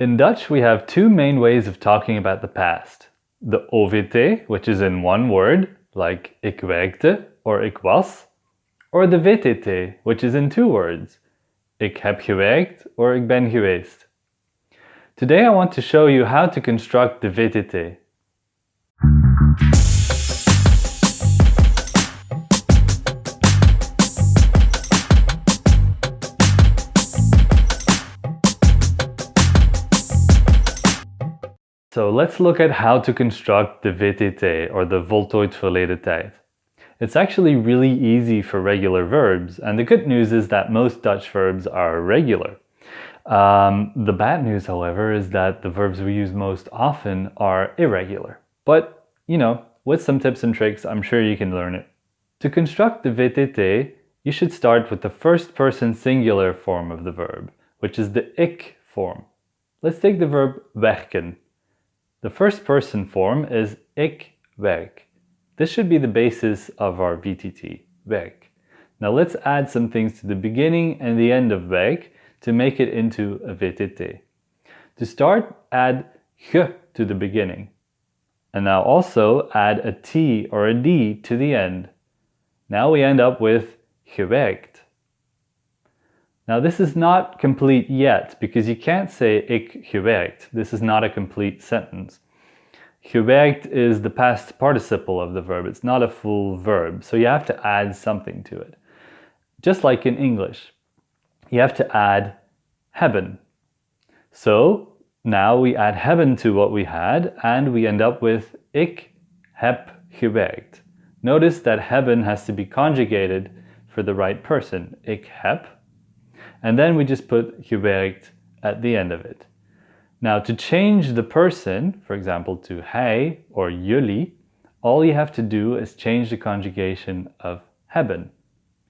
In Dutch, we have two main ways of talking about the past. The OVT, which is in one word, like ik werkte or ik was, or the VTT, which is in two words, ik heb gewerkt or ik ben geweest. Today I want to show you how to construct the VTT. So let's look at how to construct the VTT, or the Voltooid Verleden Tijd. It's actually really easy for regular verbs, and the good news is that most Dutch verbs are regular. The bad news, however, is that the verbs we use most often are irregular. But, with some tips and tricks, I'm sure you can learn it. To construct the VTT, you should start with the first person singular form of the verb, which is the ik form. Let's take the verb werken. The first person form is ik werk. This should be the basis of our VTT, werk. Now let's add some things to the beginning and the end of werk to make it into a VTT. To start, add ge to the beginning. And now also add a T or a D to the end. Now we end up with gewerkt. Now this is not complete yet, because you can't say ik gewerkt. This is not a complete sentence. Gewerkt is the past participle of the verb. It's not a full verb, so you have to add something to it. Just like in English, you have to add hebben. So now we add hebben to what we had, and we end up with ik heb gewerkt. Notice that hebben has to be conjugated for the right person, ik heb. And then we just put gewerkt at the end of it. Now to change the person, for example to hij or jullie, all you have to do is change the conjugation of hebben.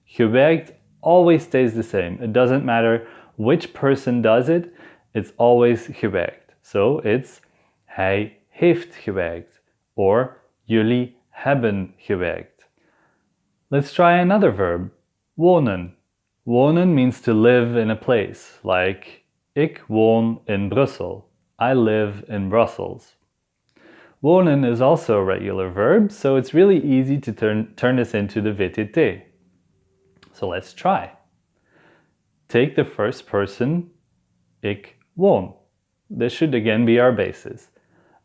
Gewerkt always stays the same. It doesn't matter which person does it, it's always gewerkt. So it's hij heeft gewerkt or jullie hebben gewerkt. Let's try another verb, wonen. Wonen means to live in a place, like ik woon in Brussel. I live in Brussels. Wonen is also a regular verb, so it's really easy to turn this into the VTT. So let's try. Take the first person, ik woon. This should again be our basis.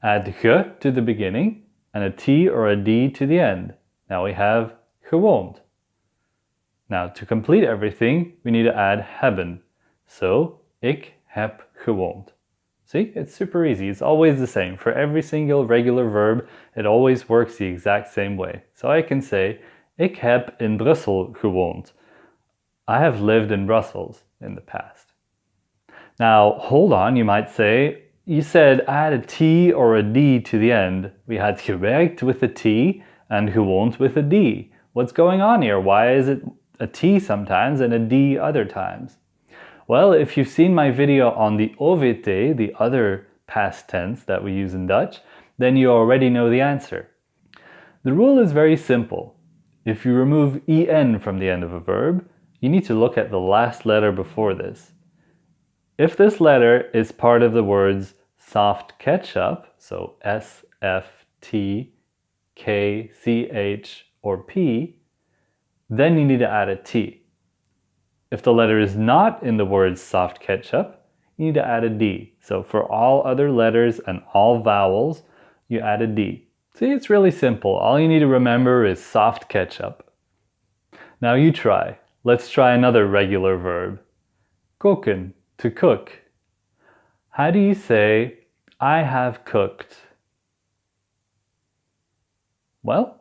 Add ge to the beginning and a T or a D to the end. Now we have gewoond. Now, to complete everything, we need to add hebben. So, ik heb gewoond. See, it's super easy. It's always the same. For every single regular verb, it always works the exact same way. So I can say, ik heb in Brussel gewoond. I have lived in Brussels in the past. Now, hold on, you might say, you said add a T or a D to the end. We had gewerkt with a T and gewoond with a D. What's going on here? Why is it a T sometimes and a D other times? Well, if you've seen my video on the OVT, the other past tense that we use in Dutch, then you already know the answer. The rule is very simple. If you remove en from the end of a verb, you need to look at the last letter before this. If this letter is part of the words soft ketchup, so S, F, T, K, C, H, or P, then you need to add a T. If the letter is not in the words soft ketchup, you need to add a D. So for all other letters and all vowels, you add a D. See, it's really simple. All you need to remember is soft ketchup. Now you try. Let's try another regular verb. Koken, to cook. How do you say, I have cooked? Well,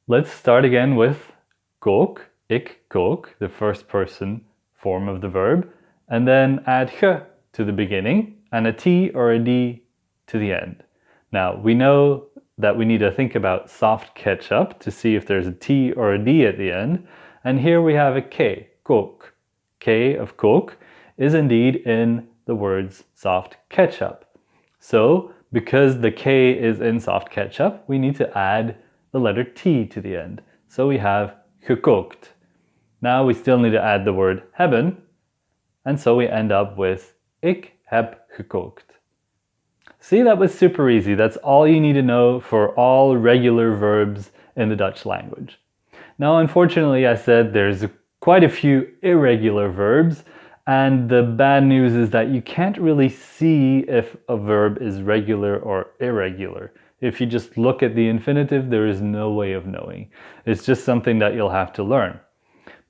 let's start again with kook, ik kook, the first person form of the verb, and then add ge to the beginning and a T or a D to the end. Now, we know that we need to think about soft ketchup to see if there's a T or a D at the end, and here we have a K, kook. K of kook is indeed in the words soft ketchup. So, because the K is in soft ketchup, we need to add the letter T to the end. So we have gekookt. Now we still need to add the word hebben. And so we end up with ik heb gekookt. See, that was super easy. That's all you need to know for all regular verbs in the Dutch language. Now, unfortunately, I said there's quite a few irregular verbs, and the bad news is that you can't really see if a verb is regular or irregular. If you just look at the infinitive, there is no way of knowing. It's just something that you'll have to learn.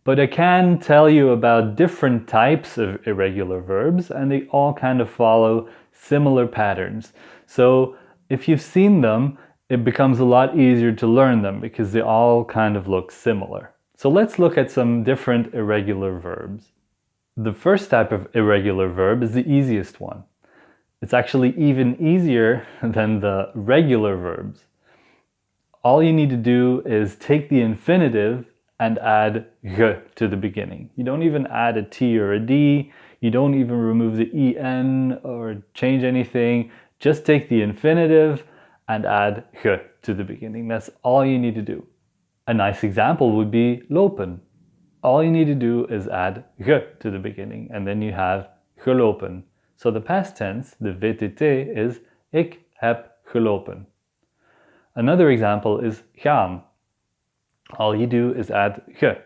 But I can tell you about different types of irregular verbs, and they all kind of follow similar patterns. So if you've seen them, it becomes a lot easier to learn them because they all kind of look similar. So let's look at some different irregular verbs. The first type of irregular verb is the easiest one. It's actually even easier than the regular verbs. All you need to do is take the infinitive and add ge to the beginning. You don't even add a T or a D. You don't even remove the en or change anything. Just take the infinitive and add ge to the beginning. That's all you need to do. A nice example would be lopen. All you need to do is add ge to the beginning, and then you have gelopen. So the past tense, the VTT, is ik heb gelopen. Another example is gaan. All you do is add ge.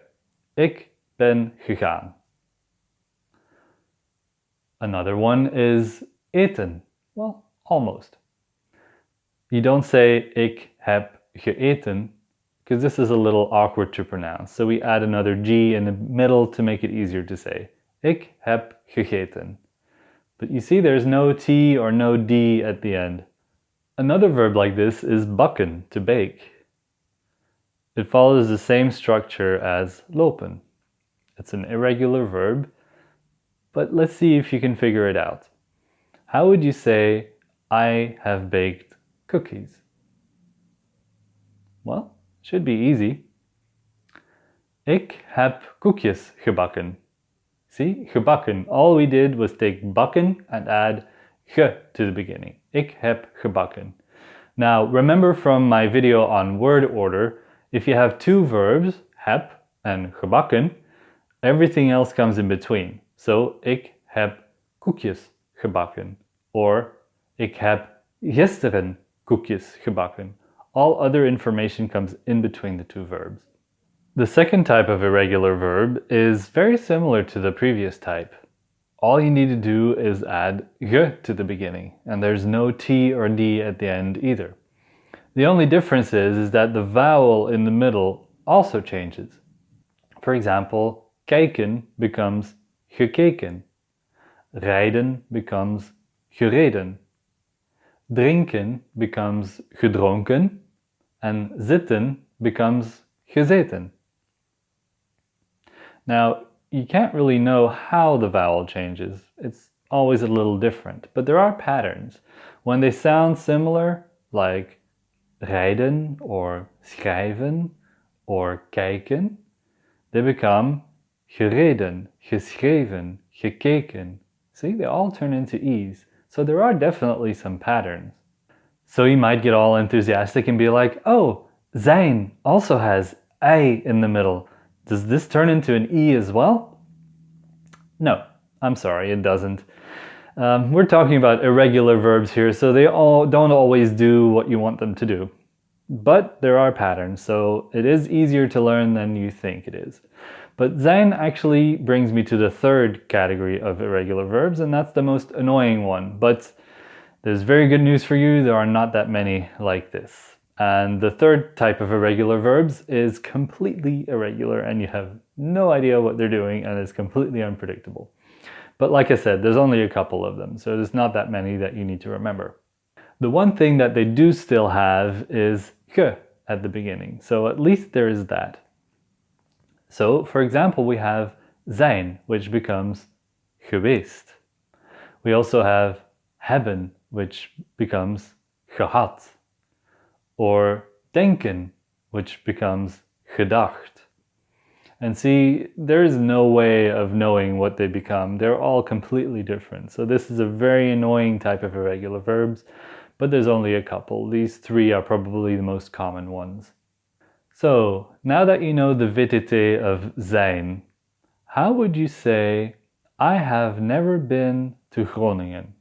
Ik ben gegaan. Another one is eten. Well, almost. You don't say ik heb geeten, because this is a little awkward to pronounce. So we add another G in the middle to make it easier to say. Ik heb gegeten. But you see there's no T or no D at the end. Another verb like this is bakken, to bake. It follows the same structure as lopen. It's an irregular verb, but let's see if you can figure it out. How would you say, I have baked cookies? Well, should be easy. Ik heb koekjes gebakken. See, gebakken. All we did was take bakken and add ge to the beginning. Ik heb gebakken. Now, remember from my video on word order, if you have two verbs, heb and gebakken, everything else comes in between. So, ik heb koekjes gebakken. Or, ik heb gisteren koekjes gebakken. All other information comes in between the two verbs. The second type of irregular verb is very similar to the previous type. All you need to do is add ge to the beginning, and there's no T or D at the end either. The only difference is that the vowel in the middle also changes. For example, kijken becomes gekeken. Rijden becomes gereden. Drinken becomes gedronken. And zitten becomes gezeten. Now, you can't really know how the vowel changes. It's always a little different, but there are patterns. When they sound similar, like rijden or schrijven or kijken, they become gereden, geschreven, gekeken. See, they all turn into E's. So there are definitely some patterns. So you might get all enthusiastic and be like, oh, zijn also has I in the middle. Does this turn into an E as well? No, I'm sorry, it doesn't. We're talking about irregular verbs here, so they all don't always do what you want them to do. But there are patterns, so it is easier to learn than you think it is. But zijn actually brings me to the third category of irregular verbs, and that's the most annoying one. But there's very good news for you, there are not that many like this. And the third type of irregular verbs is completely irregular and you have no idea what they're doing and it's completely unpredictable. But like I said, there's only a couple of them, so there's not that many that you need to remember. The one thing that they do still have is ge at the beginning, so at least there is that. So, for example, we have zijn, which becomes geweest. We also have hebben, which becomes gehad. Or denken, which becomes gedacht. And see, there is no way of knowing what they become. They're all completely different. So this is a very annoying type of irregular verbs, but there's only a couple. These three are probably the most common ones. So, now that you know the VTT of zijn, how would you say, I have never been to Groningen.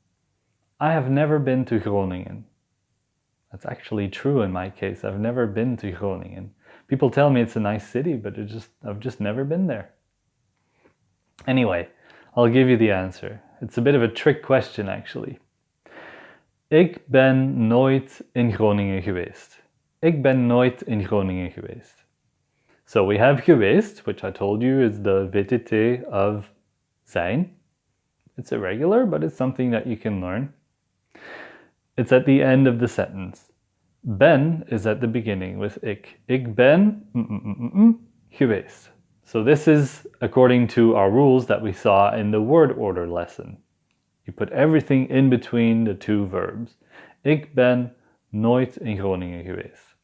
I have never been to Groningen. That's actually true in my case. I've never been to Groningen. People tell me it's a nice city, but I've just never been there. Anyway, I'll give you the answer. It's a bit of a trick question actually. Ik ben nooit in Groningen geweest. Ik ben nooit in Groningen geweest. So we have geweest, which I told you is the VTT of zijn. It's irregular, but it's something that you can learn. It's at the end of the sentence. Ben is at the beginning with ik. Ik ben geweest. So this is according to our rules that we saw in the word order lesson. You put everything in between the two verbs. Ik ben nooit in Groningen geweest.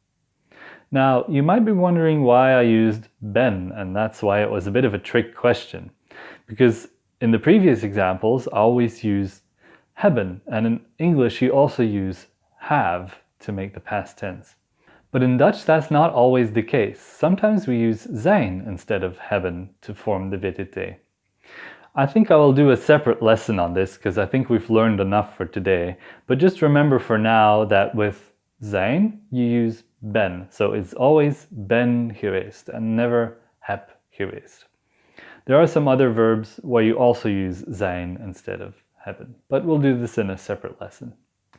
Now, you might be wondering why I used ben, and that's why it was a bit of a trick question. Because in the previous examples, I always use hebben, and in English you also use have to make the past tense. But in Dutch, that's not always the case. Sometimes we use zijn instead of hebben to form the VTT. I think I will do a separate lesson on this because I think we've learned enough for today. But just remember for now that with zijn, you use ben. So it's always ben geweest and never heb geweest. There are some other verbs where you also use zijn instead of hebben. But we'll do this in a separate lesson.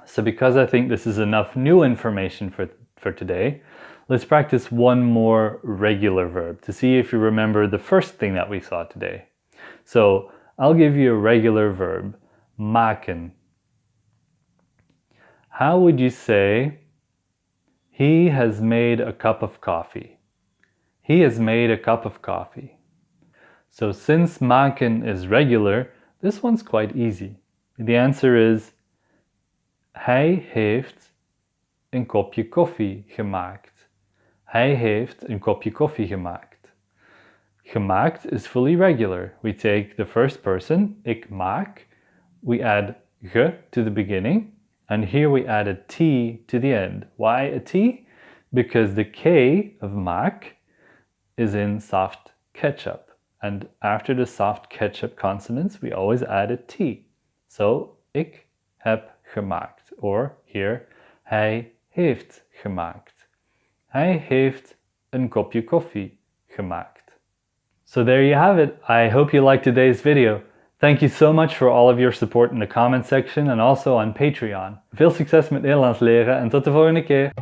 So because I think this is enough new information for today, let's practice one more regular verb to see if you remember the first thing that we saw today. So I'll give you a regular verb, maken. How would you say, he has made a cup of coffee? He has made a cup of coffee. So since maken is regular, this one's quite easy. The answer is, hij heeft een kopje koffie gemaakt. Hij heeft een kopje koffie gemaakt. Gemaakt is fully regular. We take the first person, ik maak, we add ge to the beginning, and here we add a T to the end. Why a T? Because the K of maak is in soft ketchup, and after the soft ketchup consonants, we always add a T. So, ik heb gemaakt, or here, hij heeft gemaakt. Hij heeft een kopje koffie gemaakt. So there you have it. I hope you liked today's video. Thank you so much for all of your support in the comment section and also on Patreon. Veel succes met Nederlands leren en tot de volgende keer.